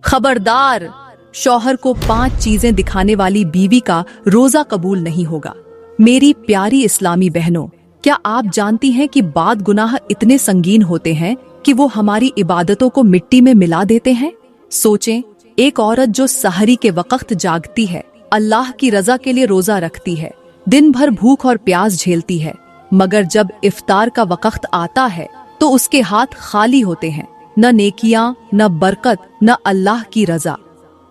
खबरदार, शौहर को 5 चीजें दिखाने वाली बीवी का रोजा कबूल नहीं होगा। मेरी प्यारी इस्लामी बहनों, क्या आप जानती हैं कि बाद गुनाह इतने संगीन होते हैं कि वो हमारी इबादतों को मिट्टी में मिला देते हैं। सोचें, एक औरत जो सहरी के वक्त जागती है, अल्लाह की रजा के लिए रोजा रखती है, दिन भर भूख और प्यास झेलती है, मगर जब इफ्तार का वक्त आता है तो उसके हाथ खाली होते हैं, न नेकियां, न बरकत, न अल्लाह की रजा।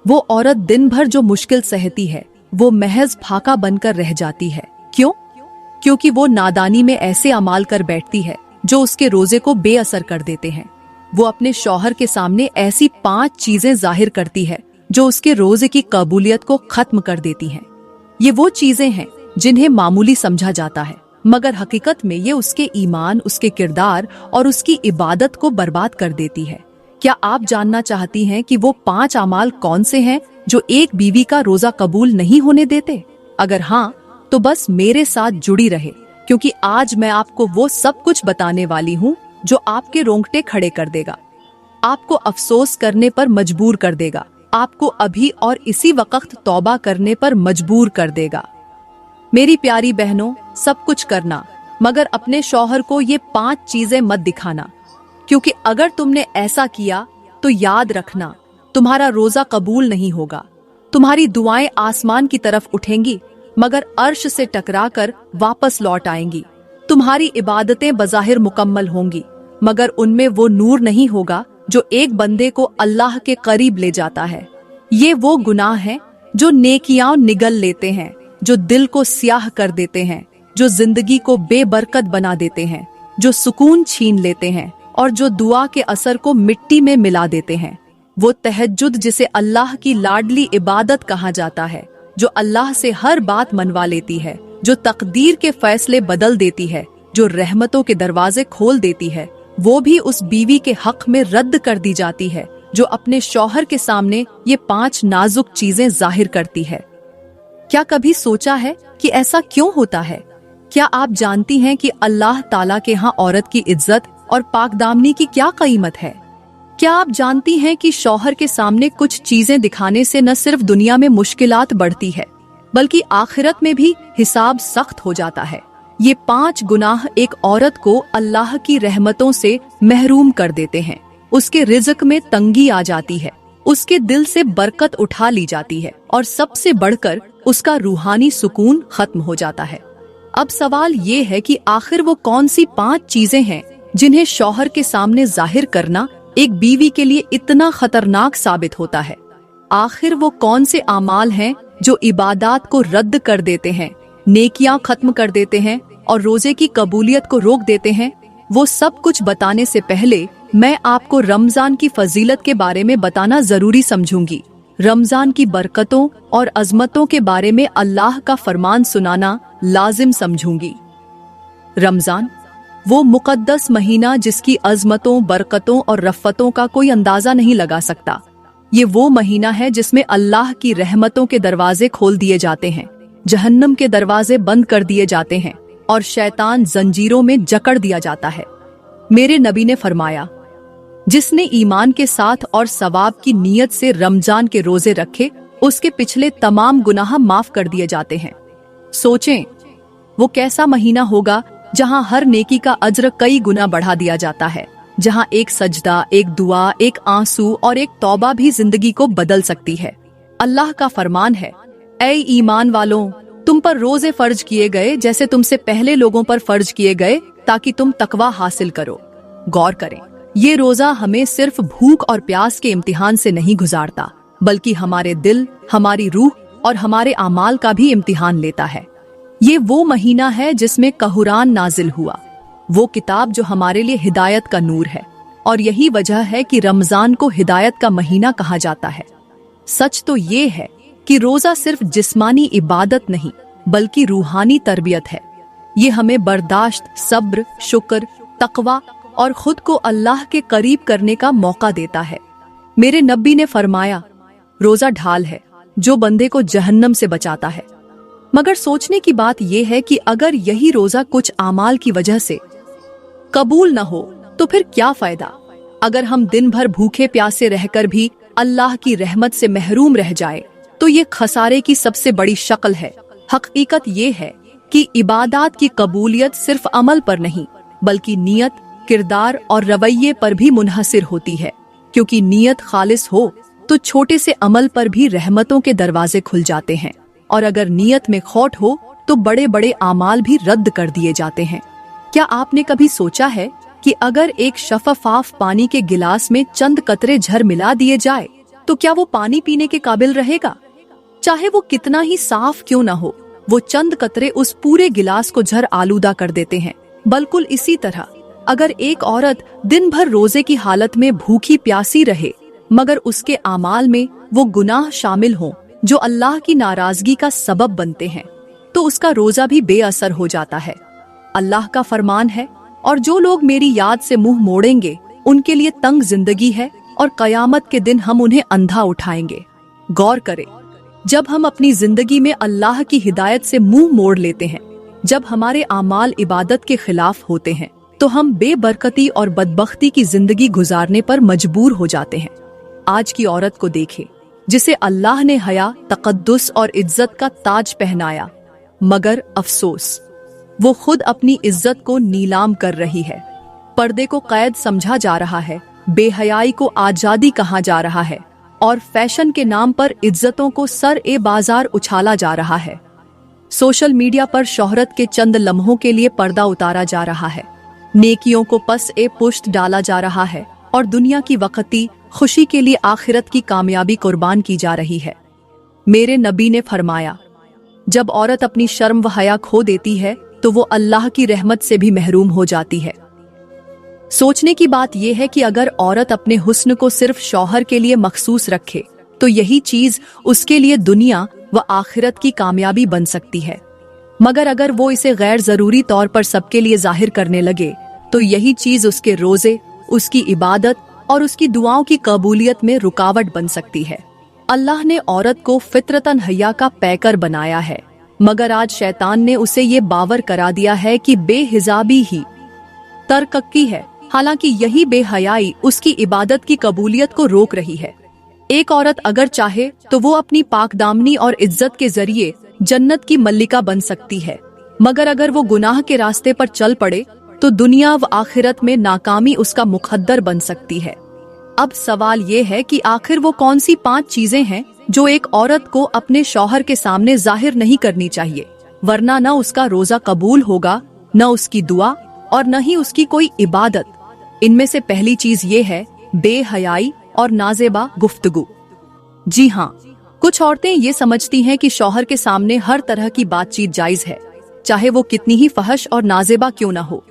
वो औरत दिन भर जो मुश्किल सहती है वो महज फाका बनकर रह जाती है। क्यों? क्योंकि वो नादानी में ऐसे अमाल कर बैठती है जो उसके रोजे को बेअसर कर देते हैं। वो अपने शौहर के सामने ऐसी 5 चीजें जाहिर करती है जो उसके रोजे की कबूलियत को खत्म कर देती हैं। ये वो चीजें हैं जिन्हें मामूली समझा जाता है, मगर हकीकत में ये उसके ईमान, उसके किरदार और उसकी इबादत को बर्बाद कर देती है। क्या आप जानना चाहती हैं कि वो 5 अमाल कौन से हैं जो एक बीवी का रोजा कबूल नहीं होने देते? अगर हाँ, तो बस मेरे साथ जुड़ी रहे, क्योंकि आज मैं आपको वो सब कुछ बताने वाली हूँ जो आपके रोंगटे खड़े कर देगा, आपको अफसोस करने पर मजबूर कर देगा, आपको अभी और इसी वक्त तौबा करने पर मजबूर कर देगा। मेरी प्यारी बहनों, सब कुछ करना, मगर अपने शौहर को ये 5 चीजें मत दिखाना, क्योंकि अगर तुमने ऐसा किया तो याद रखना, तुम्हारा रोजा कबूल नहीं होगा। तुम्हारी दुआएं आसमान की तरफ उठेंगी, मगर अर्श से टकराकर वापस लौट आएंगी। तुम्हारी इबादतें बज़ाहिर मुकम्मल होंगी, मगर उनमें वो नूर नहीं होगा जो एक बंदे को अल्लाह के करीब ले जाता है। ये वो गुनाह हैं जो नेकियां निगल लेते हैं, जो दिल को स्याह कर देते हैं, जो जिंदगी को बेबरकत बना देते हैं, जो सुकून छीन लेते हैं और जो दुआ के असर को मिट्टी में मिला देते हैं। वो तहज्जुद, जिसे अल्लाह की लाडली इबादत कहा जाता है, जो अल्लाह से हर बात मनवा लेती है, जो तकदीर के फैसले बदल देती है, जो रहमतों के दरवाजे खोल देती है, वो भी उस बीवी के हक में रद्द कर दी जाती है जो अपने शौहर के सामने ये 5 नाजुक चीजें जाहिर करती है। क्या कभी सोचा है कि ऐसा क्यों होता है? क्या आप जानती हैं कि अल्लाह ताला के यहाँ औरत की इज्जत और पाकदामनी की क्या कीमत है? क्या आप जानती हैं कि शौहर के सामने कुछ चीजें दिखाने से न सिर्फ दुनिया में मुश्किलात बढ़ती है, बल्कि आखिरत में भी हिसाब सख्त हो जाता है। ये 5 गुनाह एक औरत को अल्लाह की रहमतों से महरूम कर देते हैं। उसके रिज़्क में तंगी आ जाती है, उसके दिल से बरकत उठा ली जाती है और सबसे बढ़कर उसका रूहानी सुकून खत्म हो जाता है। अब सवाल ये है कि आखिर वो कौन सी 5 चीजें हैं जिन्हें शौहर के सामने जाहिर करना एक बीवी के लिए इतना खतरनाक साबित होता है? आखिर वो कौन से आमाल हैं जो इबादत को रद्द कर देते हैं, नेकियां खत्म कर देते हैं और रोजे की कबूलियत को रोक देते हैं? वो सब कुछ बताने से पहले मैं आपको रमजान की फजीलत के बारे में बताना जरूरी समझूंगी। रमजान की बरकतों और अजमतों के बारे में अल्लाह का फरमान सुनाना लाजिम समझूंगी। रमजान वो मुकद्दस महीना जिसकी अजमतों, बरकतों और रफ़तों का कोई अंदाजा नहीं लगा सकता। ये वो महीना है जिसमें अल्लाह की रहमतों के दरवाजे खोल दिए जाते हैं, जहन्नम के दरवाजे बंद कर दिए जाते हैं और शैतान जंजीरों में जकड़ दिया जाता है। मेरे नबी ने फरमाया, जिसने ईमान के साथ और सवाब की नीयत से रमजान के रोजे रखे, उसके पिछले तमाम गुनाह माफ कर दिए जाते हैं। सोचें, वो कैसा महीना होगा जहां हर नेकी का अज्र कई गुना बढ़ा दिया जाता है, जहां एक सजदा, एक दुआ, एक आंसू और एक तौबा भी जिंदगी को बदल सकती है। अल्लाह का फरमान है, ऐ ईमान वालों, तुम पर रोजे फर्ज किए गए जैसे तुमसे पहले लोगों पर फर्ज किए गए, ताकि तुम तकवा हासिल करो। गौर करें, ये रोजा हमें सिर्फ भूख और प्यास के इम्तिहान से नहीं गुजारता, बल्कि हमारे दिल, हमारी रूह और हमारे आमाल का भी इम्तिहान लेता है। ये वो महीना है जिसमें कुरान नाजिल हुआ, वो किताब जो हमारे लिए हिदायत का नूर है, और यही वजह है कि रमजान को हिदायत का महीना कहा जाता है। सच तो ये है कि रोजा सिर्फ जिस्मानी इबादत नहीं, बल्कि रूहानी तरबियत है। ये हमें बर्दाश्त, सब्र, शुक्र, तकवा और खुद को अल्लाह के करीब करने का मौका देता है। मेरे नबी ने फरमाया, रोजा ढाल है जो बंदे को जहन्नम से बचाता है। मगर सोचने की बात यह है कि अगर यही रोजा कुछ आमाल की वजह से कबूल न हो तो फिर क्या फायदा? अगर हम दिन भर भूखे प्यासे रहकर भी अल्लाह की रहमत से महरूम रह जाए तो ये खसारे की सबसे बड़ी शक्ल है। हकीकत ये है कि इबादत की कबूलियत सिर्फ अमल पर नहीं बल्कि नियत, किरदार और रवैये पर भी मुनहसिर होती है, क्योंकि नियत खालिस हो तो छोटे से अमल पर भी रहमतों के दरवाजे खुल जाते हैं, और अगर नियत में खोट हो तो बड़े बड़े आमाल भी रद्द कर दिए जाते हैं। क्या आपने कभी सोचा है कि अगर एक शफाफ पानी के गिलास में चंद कतरे झर मिला दिए जाए तो क्या वो पानी पीने के काबिल रहेगा? चाहे वो कितना ही साफ क्यों न हो, वो चंद कतरे उस पूरे गिलास को झर आलूदा कर देते हैं। बिल्कुल इसी तरह अगर एक औरत दिन भर रोजे की हालत में भूखी प्यासी रहे मगर उसके आमाल में वो गुनाह शामिल हों जो अल्लाह की नाराजगी का सबब बनते हैं, तो उसका रोजा भी बेअसर हो जाता है। अल्लाह का फरमान है, और जो लोग मेरी याद से मुंह मोड़ेंगे उनके लिए तंग जिंदगी है और कयामत के दिन हम उन्हें अंधा उठाएंगे। गौर करें, जब हम अपनी जिंदगी में अल्लाह की हिदायत से मुंह मोड़ लेते हैं, जब हमारे आमाल इबादत के खिलाफ होते हैं, तो हम बेबरकती और बदबख्ती की जिंदगी गुजारने पर मजबूर हो जाते हैं। आज की औरत को देखें जिसे अल्लाह ने हया, तकद्दुस और इज्जत का ताज पहनाया, मगर अफसोस वो खुद अपनी इज्जत को नीलाम कर रही है। पर्दे को कैद समझा जा रहा है, बेहयाई को आजादी कहा जा रहा है और फैशन के नाम पर इज्जतों को सर-ए-बाजार उछाला जा रहा है। सोशल मीडिया पर शोहरत के चंद लम्हों के लिए पर्दा उतारा जा रहा है, नेकियों को पस-ए-पुश्त डाला जा रहा है और दुनिया की वक्ती खुशी के लिए आखिरत की कामयाबी कुर्बान की जा रही है। मेरे नबी ने फरमाया, जब औरत अपनी शर्म व हया खो देती है तो वो अल्लाह की रहमत से भी महरूम हो जाती है। सोचने की बात यह है कि अगर औरत अपने हुस्न को सिर्फ शौहर के लिए मखसूस रखे तो यही चीज उसके लिए दुनिया व आखिरत की कामयाबी बन सकती है, मगर अगर वो इसे गैर जरूरी तौर पर सबके लिए जाहिर करने लगे तो यही चीज उसके रोजे, उसकी इबादत और उसकी दुआओं की कबूलियत में रुकावट बन सकती है। अल्लाह ने औरत को फितरतन हया का पैकर बनाया है, मगर आज शैतान ने उसे ये बावर करा दिया है कि बेहिजाबी ही तरक्की है, हालांकि यही बेहयाई उसकी इबादत की कबूलियत को रोक रही है। एक औरत अगर चाहे तो वो अपनी पाकदामनी और इज्जत के जरिए जन्नत की मल्लिका बन सकती है, मगर अगर वो गुनाह के रास्ते पर चल पड़े तो दुनिया व आखिरत में नाकामी उसका मुखद्दर बन सकती है। अब सवाल ये है कि आखिर वो कौन सी 5 चीजें हैं जो एक औरत को अपने शौहर के सामने जाहिर नहीं करनी चाहिए, वरना न उसका रोजा कबूल होगा, न उसकी दुआ और न ही उसकी कोई इबादत। इनमें से पहली चीज ये है बेहयाई और नाजेबा गुफ्तगू। जी हाँ, कुछ औरतें ये समझती हैं कि शौहर के सामने हर तरह की बातचीत जायज है, चाहे वो कितनी ही फहश और नाजेबा क्यों न हो,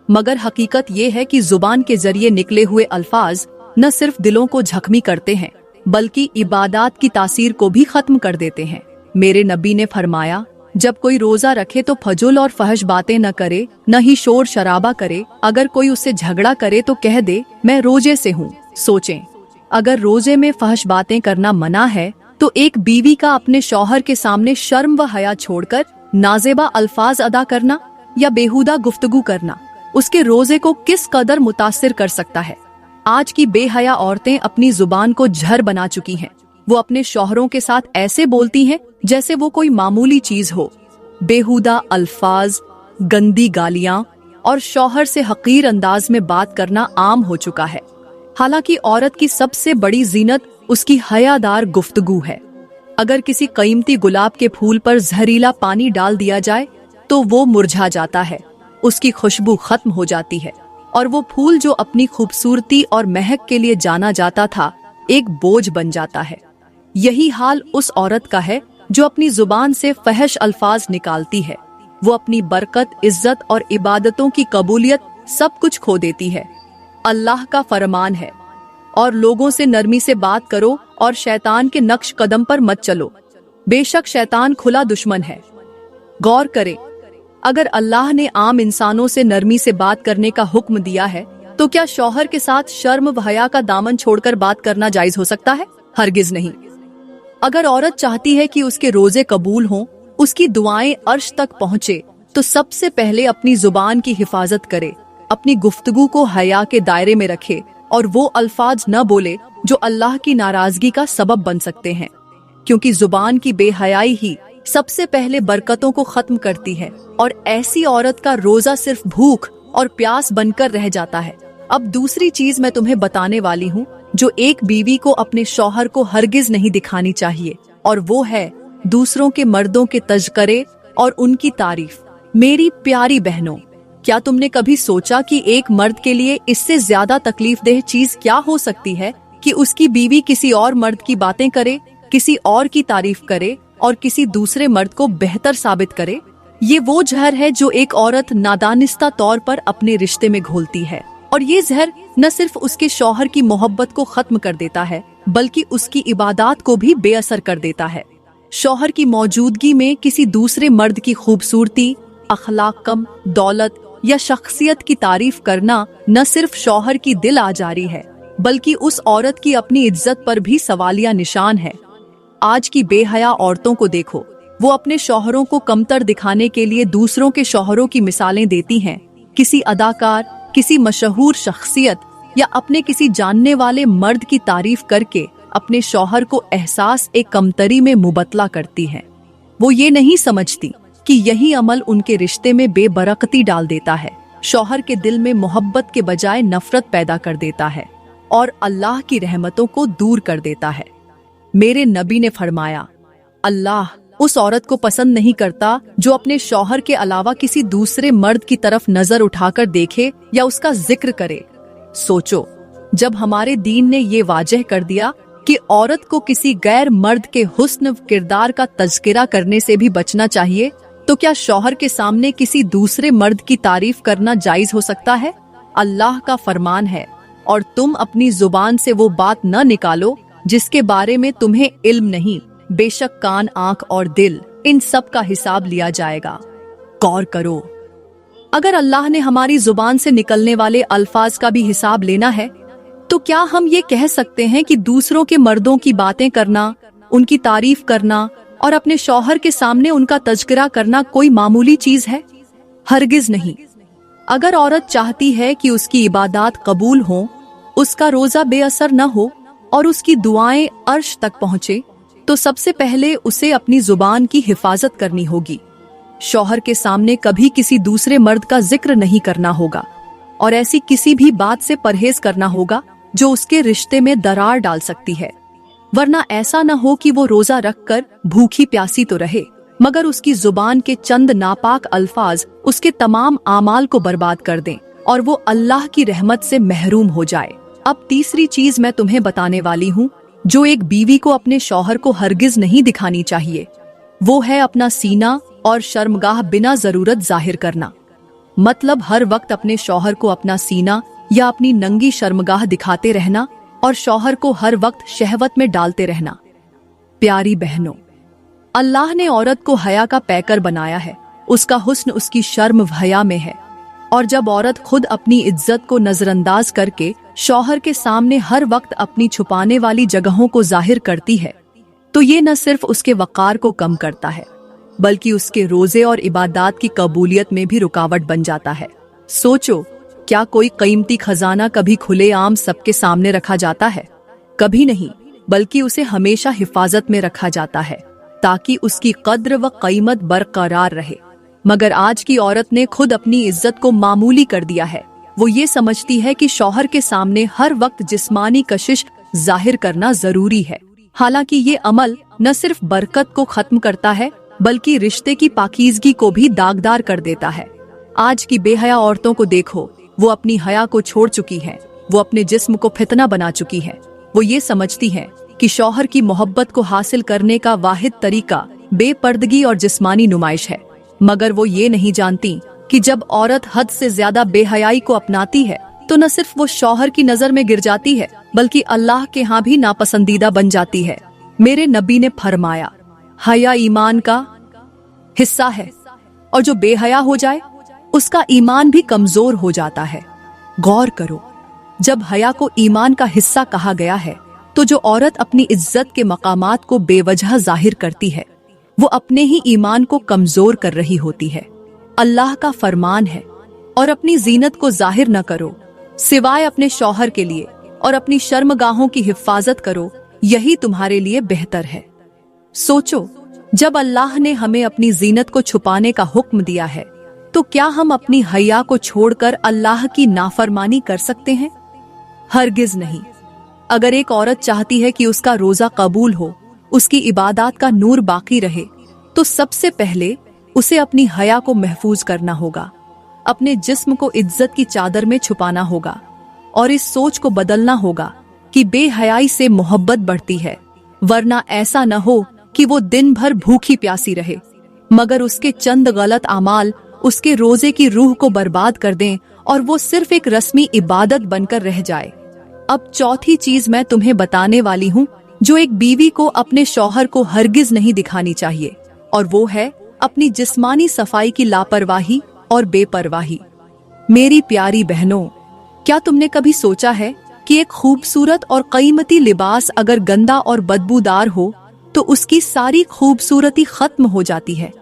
मगर हकीकत ये है कि जुबान के जरिए निकले हुए अल्फाज न सिर्फ दिलों को जख्मी करते हैं बल्कि इबादत की तासीर को भी खत्म कर देते हैं। मेरे नबी ने फरमाया, जब कोई रोजा रखे तो फजुल और फहश बातें न करे, न ही शोर शराबा करे। अगर कोई उससे झगड़ा करे तो कह दे मैं रोजे से हूँ। सोचें, अगर रोजे में फहश बातें करना मना है तो एक बीवी का अपने शौहर के सामने शर्म व हया छोड़कर नाजेबा अल्फाज अदा करना या बेहुदा गुफ्तगू करना उसके रोजे को किस कदर मुतासिर कर सकता है। आज की बेहया औरतें अपनी जुबान को झर बना चुकी हैं। वो अपने शौहरों के साथ ऐसे बोलती हैं जैसे वो कोई मामूली चीज हो। बेहुदा अल्फाज, गंदी गालियां और शौहर से हकीर अंदाज में बात करना आम हो चुका है। हालांकि औरत की सबसे बड़ी जीनत उसकी हयादार गुफ्तगू है। अगर किसी कीमती गुलाब के फूल पर जहरीला पानी डाल दिया जाए तो वो मुरझा जाता है, उसकी खुशबू खत्म हो जाती है और वो फूल जो अपनी खूबसूरती और महक के लिए जाना जाता था एक बोझ बन जाता है। यही हाल उस औरत का है जो अपनी जुबान से फहश अल्फाज निकालती है। वो अपनी बरकत, इज्जत और इबादतों की कबूलियत सब कुछ खो देती है। अल्लाह का फरमान है, और लोगों से नरमी से बात करो और शैतान के नक्श कदम पर मत चलो, बेशक शैतान खुला दुश्मन है। गौर करें, अगर अल्लाह ने आम इंसानों से नरमी से बात करने का हुक्म दिया है तो क्या शौहर के साथ शर्म व हया का दामन छोड़कर बात करना जायज हो सकता है? हरगिज नहीं। अगर औरत चाहती है कि उसके रोजे कबूल हों, उसकी दुआएं अर्श तक पहुँचे, तो सबसे पहले अपनी जुबान की हिफाजत करे, अपनी गुफ्तगू को हया के दायरे में रखे और वो अल्फाज न बोले जो अल्लाह की नाराजगी का सबब बन सकते हैं, क्योंकि जुबान की बेहयाई ही सबसे पहले बरकतों को खत्म करती है और ऐसी औरत का रोजा सिर्फ भूख और प्यास बनकर रह जाता है। अब दूसरी चीज मैं तुम्हें बताने वाली हूँ जो एक बीवी को अपने शौहर को हरगिज नहीं दिखानी चाहिए, और वो है दूसरों के मर्दों के तज़किरे और उनकी तारीफ। मेरी प्यारी बहनों, क्या तुमने कभी सोचा कि एक मर्द के लिए इससे ज्यादा तकलीफदेह चीज क्या हो सकती है कि उसकी बीवी किसी और मर्द की बातें करे, किसी और की तारीफ करे और किसी दूसरे मर्द को बेहतर साबित करे? ये वो जहर है जो एक औरत नादानिस्ता तौर पर अपने रिश्ते में घोलती है, और ये जहर न सिर्फ उसके शौहर की मोहब्बत को खत्म कर देता है बल्कि उसकी इबादत को भी बेअसर कर देता है। शौहर की मौजूदगी में किसी दूसरे मर्द की खूबसूरती, अखलाक कम, दौलत या शख्सियत की तारीफ करना न सिर्फ शौहर की दिल आजारी है बल्कि उस औरत की अपनी इज्जत पर भी सवालिया निशान है। आज की बेहया औरतों को देखो, वो अपने शौहरों को कमतर दिखाने के लिए दूसरों के शौहरों की मिसालें देती हैं। किसी अदाकार, किसी मशहूर शख्सियत या अपने किसी जानने वाले मर्द की तारीफ करके अपने शौहर को एहसास एक कमतरी में मुबतला करती हैं। वो ये नहीं समझती कि यही अमल उनके रिश्ते में बेबरकती डाल देता है, शौहर के दिल में मोहब्बत के बजाय नफरत पैदा कर देता है और अल्लाह की रहमतों को दूर कर देता है। मेरे नबी ने फरमाया, अल्लाह उस औरत को पसंद नहीं करता जो अपने शौहर के अलावा किसी दूसरे मर्द की तरफ नजर उठाकर देखे या उसका जिक्र करे। सोचो, जब हमारे दीन ने ये वाजह कर दिया कि औरत को किसी गैर मर्द के हुस्न किरदार का तज़किरा करने से भी बचना चाहिए, तो क्या शौहर के सामने किसी दूसरे मर्द की तारीफ करना जायज हो सकता है? अल्लाह का फरमान है, और तुम अपनी जुबान से वो बात न निकालो जिसके बारे में तुम्हें इल्म नहीं, बेशक कान, आंख और दिल, इन सब का हिसाब लिया जाएगा। गौर करो, अगर अल्लाह ने हमारी जुबान से निकलने वाले अल्फाज का भी हिसाब लेना है, तो क्या हम ये कह सकते हैं कि दूसरों के मर्दों की बातें करना, उनकी तारीफ करना और अपने शौहर के सामने उनका तज़किरा करना कोई मामूली चीज है? हरगिज नहीं। अगर औरत चाहती है कि उसकी इबादत कबूल हो, उसका रोजा बेअसर न हो और उसकी दुआएं अर्श तक पहुँचे, तो सबसे पहले उसे अपनी जुबान की हिफाजत करनी होगी। शौहर के सामने कभी किसी दूसरे मर्द का जिक्र नहीं करना होगा और ऐसी किसी भी बात से परहेज करना होगा जो उसके रिश्ते में दरार डाल सकती है, वरना ऐसा न हो कि वो रोजा रखकर भूखी प्यासी तो रहे मगर उसकी जुबान के चंद नापाक अल्फाज उसके तमाम आमाल को बर्बाद कर दें और वो अल्लाह की रहमत से महरूम हो जाए। अब तीसरी चीज मैं तुम्हें बताने वाली हूँ जो एक बीवी को अपने शौहर को हरगिज नहीं दिखानी चाहिए, वो है अपना सीना और शर्मगाह बिना जरूरत जाहिर करना। मतलब हर वक्त अपने शौहर को अपना सीना या अपनी नंगी शर्मगाह दिखाते रहना और शौहर को हर वक्त शहवत में डालते रहना। प्यारी बहनों, अल्लाह ने औरत को हया का पैकर बनाया है, उसका हुस्न उसकी शर्म हया में है, और जब औरत खुद अपनी इज्जत को नजरअंदाज करके शौहर के सामने हर वक्त अपनी छुपाने वाली जगहों को जाहिर करती है, तो ये न सिर्फ उसके वक़ार को कम करता है बल्कि उसके रोजे और इबादत की कबूलियत में भी रुकावट बन जाता है। सोचो, क्या कोई कीमती खजाना कभी खुलेआम सबके सामने रखा जाता है? कभी नहीं, बल्कि उसे हमेशा हिफाजत में रखा जाता है ताकि उसकी कद्र व कीमत बरकरार रहे। मगर आज की औरत ने खुद अपनी इज्जत को मामूली कर दिया है। वो ये समझती है कि शौहर के सामने हर वक्त जिस्मानी कशिश जाहिर करना जरूरी है, हालांकि ये अमल न सिर्फ बरकत को खत्म करता है बल्कि रिश्ते की पाकीज़गी को भी दागदार कर देता है। आज की बेहया औरतों को देखो, वो अपनी हया को छोड़ चुकी हैं, वो अपने जिस्म को फितना बना चुकी हैं। वो ये समझती हैं कि शौहर की मोहब्बत को हासिल करने का वाहिद तरीका बेपर्दगी और जिस्मानी नुमाइश है, मगर वो ये नहीं जानती कि जब औरत हद से ज्यादा बेहयाई को अपनाती है तो न सिर्फ वो शौहर की नजर में गिर जाती है बल्कि अल्लाह के यहाँ भी नापसंदीदा बन जाती है। मेरे नबी ने फरमाया, हया ईमान का हिस्सा है और जो बेहया हो जाए उसका ईमान भी कमजोर हो जाता है। गौर करो, जब हया को ईमान का हिस्सा कहा गया है तो जो औरत अपनी इज्जत के मकामात को बेवजह जाहिर करती है वो अपने ही ईमान को कमजोर कर रही होती है। अल्लाह का फरमान है, और अपनी जीनत को जाहिर न करो सिवाय अपने शौहर के लिए, और अपनी शर्मगाहों की हिफाजत करो, यही तुम्हारे लिए बेहतर है। सोचो, जब अल्लाह ने हमें अपनी जीनत को छुपाने का हुक्म दिया है, तो क्या हम अपनी हया को छोड़कर अल्लाह की नाफरमानी कर सकते हैं? हरगिज नहीं। अगर एक औरत चाहती है कि उसका रोजा कबूल हो, उसकी इबादत का नूर बाकी रहे, तो सबसे पहले उसे अपनी हया को महफूज करना होगा, अपने जिस्म को इज्जत की चादर में छुपाना होगा और इस सोच को बदलना होगा कि बेहयाई से मोहब्बत बढ़ती है, वरना ऐसा न हो कि वो दिन भर भूखी प्यासी रहे मगर उसके चंद गलत अमाल उसके रोजे की रूह को बर्बाद कर दें और वो सिर्फ एक रस्मी इबादत बनकर रह जाए। अब चौथी चीज मैं तुम्हें बताने वाली हूँ जो एक बीवी को अपने शौहर को हरगिज नहीं दिखानी चाहिए, और वो है अपनी जिस्मानी सफाई की लापरवाही और बेपरवाही। मेरी प्यारी बहनों, क्या तुमने कभी सोचा है कि एक खूबसूरत और कीमती लिबास अगर गंदा और बदबूदार हो तो उसकी सारी खूबसूरती खत्म हो जाती है।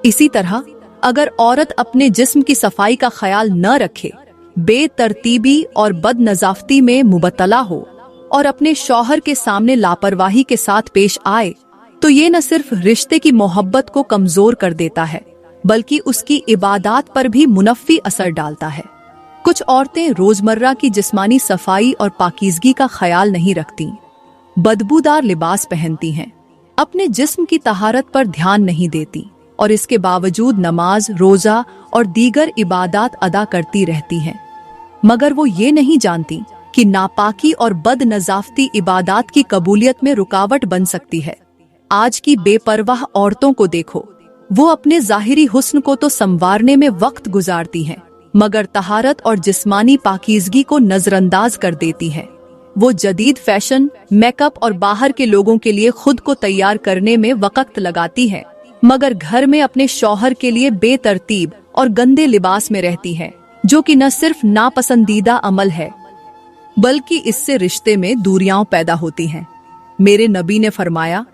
इसी तरह अगर औरत अपने जिस्म की सफाई का ख्याल न रखे, बेतरतीबी और बदनजाफ्ती में मुबतला हो और अपने शौहर के सामने लापरवाही के साथ पेश आए, तो ये न सिर्फ रिश्ते की मोहब्बत को कमजोर कर देता है बल्कि उसकी इबादत पर भी मुनफ़ी असर डालता है। कुछ औरतें रोजमर्रा की जिस्मानी सफाई और पाकीज़गी का ख्याल नहीं रखती, बदबूदार लिबास पहनती हैं, अपने जिस्म की तहारत पर ध्यान नहीं देती और इसके बावजूद नमाज, रोजा और दीगर इबादत अदा करती रहती हैं, मगर वो ये नहीं जानती कि नापाकी और बदनजाफ्ती इबादत की कबूलियत में रुकावट बन सकती है। आज की बेपरवाह औरतों को देखो, वो अपने ज़ाहिरी हुस्न को तो संवारने में वक्त गुजारती हैं, मगर तहारत और जिस्मानी पाकीज़गी को नजरअंदाज कर देती हैं। वो जदीद फैशन, मेकअप और बाहर के लोगों के लिए खुद को तैयार करने में वक्त लगाती हैं, मगर घर में अपने शौहर के लिए बेतरतीब और गंदे लिबास में रहती हैं, जो कि न सिर्फ नापसंदीदा अमल है बल्कि इससे रिश्ते में दूरियां पैदा होती हैं। मेरे नबी ने फरमाया,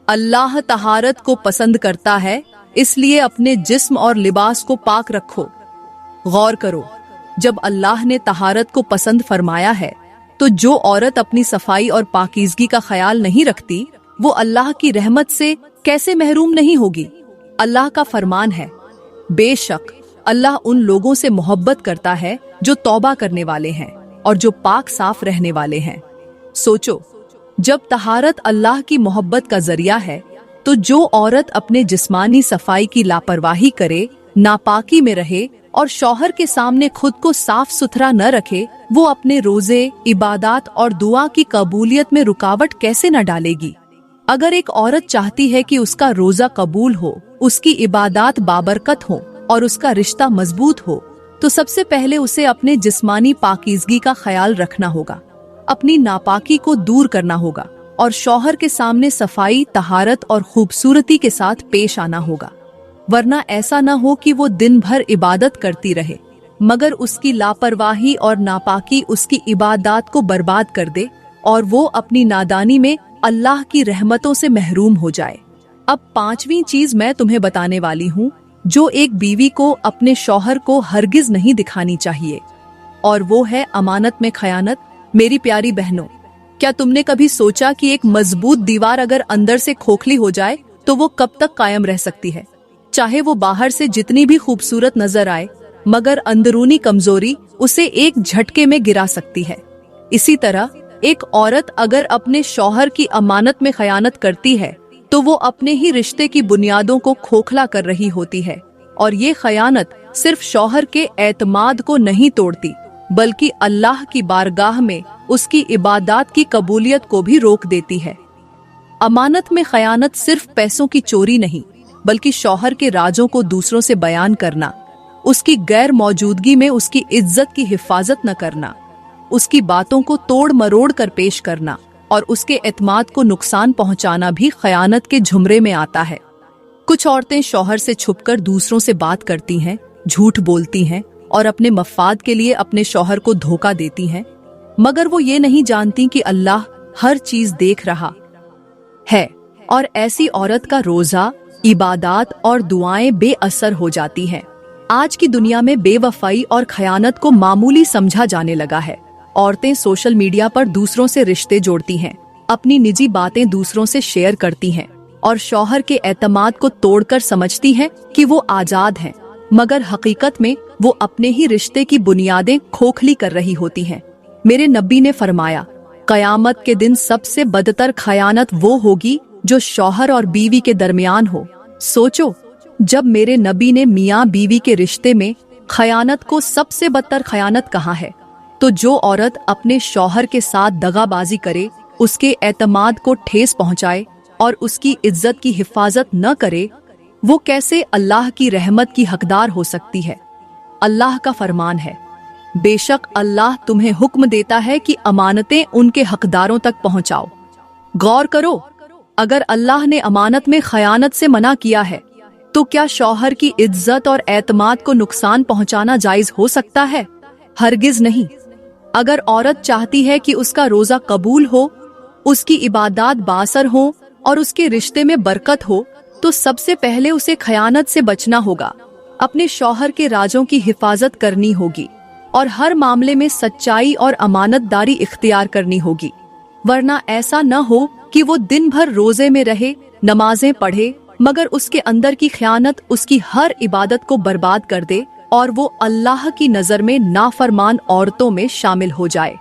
अल्लाह तहारत को पसंद करता है, इसलिए अपने जिस्म और लिबास को पाक रखो। गौर करो, जब अल्लाह ने तहारत को पसंद फरमाया है तो जो औरत अपनी सफाई और पाकीज़गी का ख्याल नहीं रखती वो अल्लाह की रहमत से कैसे महरूम नहीं होगी। अल्लाह का फरमान है, बेशक अल्लाह उन लोगों से मोहब्बत करता है जो तौबा करने वाले हैं और जो पाक साफ रहने वाले हैं। सोचो, जब तहारत अल्लाह की मोहब्बत का जरिया है तो जो औरत अपने जिस्मानी सफाई की लापरवाही करे, नापाकी में रहे और शौहर के सामने खुद को साफ सुथरा न रखे, वो अपने रोजे, इबादत और दुआ की कबूलियत में रुकावट कैसे न डालेगी। अगर एक औरत चाहती है कि उसका रोजा कबूल हो, उसकी इबादत बाबरकत हो और उसका रिश्ता मजबूत हो, तो सबसे पहले उसे अपने जिस्मानी पाकीज़गी का ख्याल रखना होगा, अपनी नापाकी को दूर करना होगा और शौहर के सामने सफाई, तहारत और खूबसूरती के साथ पेश आना होगा। वरना ऐसा न हो कि वो दिन भर इबादत करती रहे मगर उसकी लापरवाही और नापाकी उसकी इबादत को बर्बाद कर दे और वो अपनी नादानी में अल्लाह की रहमतों से महरूम हो जाए। अब पांचवी चीज मैं तुम्हें बताने वाली हूँ जो एक बीवी को अपने शौहर को हरगिज नहीं दिखानी चाहिए, और वो है अमानत में खयानत। मेरी प्यारी बहनों, क्या तुमने कभी सोचा कि एक मजबूत दीवार अगर अंदर से खोखली हो जाए तो वो कब तक कायम रह सकती है? चाहे वो बाहर से जितनी भी खूबसूरत नजर आए, मगर अंदरूनी कमजोरी उसे एक झटके में गिरा सकती है। इसी तरह एक औरत अगर अपने शौहर की अमानत में खयानत करती है तो वो अपने ही रिश्ते की बुनियादों को खोखला कर रही होती है, और ये खयानत सिर्फ शौहर के एतमाद को नहीं तोड़ती बल्कि अल्लाह की बारगाह में उसकी इबादत की कबूलियत को भी रोक देती है। अमानत में खयानत सिर्फ पैसों की चोरी नहीं बल्कि शौहर के राजों को दूसरों से बयान करना, उसकी गैर मौजूदगी में उसकी इज्जत की हिफाजत न करना, उसकी बातों को तोड़ मरोड़ कर पेश करना और उसके एतमाद को नुकसान पहुंचाना भी खयानत के झुमरे में आता है। कुछ औरतें शौहर से छुपकर दूसरों से बात करती हैं, झूठ बोलती हैं और अपने मफाद के लिए अपने शौहर को धोखा देती हैं, मगर वो ये नहीं जानती कि अल्लाह हर चीज देख रहा है और ऐसी औरत का रोजा, इबादत और दुआएं बेअसर हो जाती हैं। आज की दुनिया में बेवफाई और खयानत को मामूली समझा जाने लगा है औरतें सोशल मीडिया पर दूसरों से रिश्ते जोड़ती हैं, अपनी निजी बातें दूसरों से शेयर करती हैं और शौहर के एतमाद को तोड़कर समझती हैं कि वो आजाद हैं, मगर हकीकत में वो अपने ही रिश्ते की बुनियादें खोखली कर रही होती हैं। मेरे नबी ने फरमाया, कयामत के दिन सबसे बदतर खयानत वो होगी जो शौहर और बीवी के दरमियान हो। सोचो, जब मेरे नबी ने मियाँ बीवी के रिश्ते में खयानत को सबसे बदतर खयानत कहा है, तो जो औरत अपने शौहर के साथ दगाबाजी करे, उसके एतमाद को ठेस पहुंचाए और उसकी इज्जत की हिफाजत न करे, वो कैसे अल्लाह की रहमत की हकदार हो सकती है। अल्लाह का फरमान है, बेशक अल्लाह तुम्हें हुक्म देता है कि अमानतें उनके हकदारों तक पहुंचाओ। गौर करो, अगर अल्लाह ने अमानत में खयानत से मना किया है, तो क्या शौहर की इज्जत और एतमाद को नुकसान पहुंचाना जायज हो सकता है? हरगिज नहीं। अगर औरत चाहती है कि उसका रोजा कबूल हो, उसकी इबादत बासर हो और उसके रिश्ते में बरकत हो, तो सबसे पहले उसे खयानत से बचना होगा, अपने शौहर के राजों की हिफाजत करनी होगी और हर मामले में सच्चाई और अमानतदारी इख्तियार करनी होगी। वरना ऐसा न हो कि वो दिन भर रोजे में रहे, नमाजें पढ़े, मगर उसके अंदर की खयानत उसकी हर इबादत को बर्बाद कर दे और वो अल्लाह की नजर में नाफरमान औरतों में शामिल हो जाए।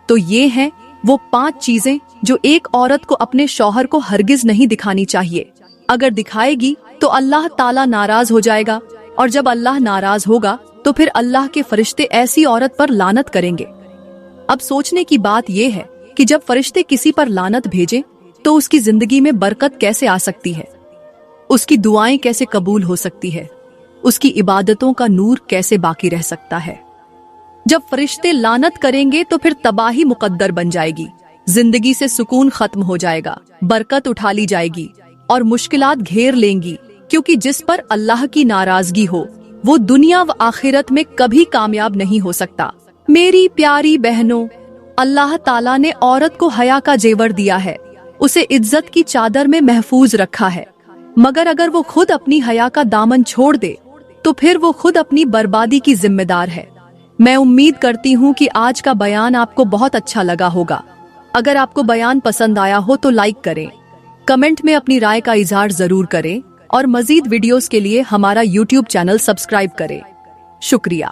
तो ये हैं वो 5 चीजें जो एक औरत को अपने शौहर को हरगिज नहीं दिखानी चाहिए। अगर दिखाएगी तो अल्लाह ताला नाराज हो जाएगा, और जब अल्लाह नाराज होगा तो फिर अल्लाह के फरिश्ते ऐसी औरत पर लानत करेंगे। अब सोचने की बात यह है कि जब फरिश्ते किसी पर लानत भेजें तो उसकी जिंदगी में बरकत कैसे आ सकती है, उसकी दुआएं कैसे कबूल हो सकती है, उसकी इबादतों का नूर कैसे बाकी रह सकता है। जब फरिश्ते लानत करेंगे तो फिर तबाही मुकद्दर बन जाएगी, जिंदगी से सुकून खत्म हो जाएगा, बरकत उठा ली जाएगी और मुश्किलात घेर लेंगी, क्योंकि जिस पर अल्लाह की नाराजगी हो वो दुनिया व आखिरत में कभी कामयाब नहीं हो सकता। मेरी प्यारी बहनों, अल्लाह ताला ने औरत को हया का जेवर दिया है, उसे इज्जत की चादर में महफूज रखा है, मगर अगर वो खुद अपनी हया का दामन छोड़ दे तो फिर वो खुद अपनी बर्बादी की जिम्मेदार है। मैं उम्मीद करती हूँ कि आज का बयान आपको बहुत अच्छा लगा होगा। अगर आपको बयान पसंद आया हो तो लाइक करें, कमेंट में अपनी राय का इजहार जरूर करें और मजीद वीडियोस के लिए हमारा YouTube चैनल सब्सक्राइब करें। शुक्रिया।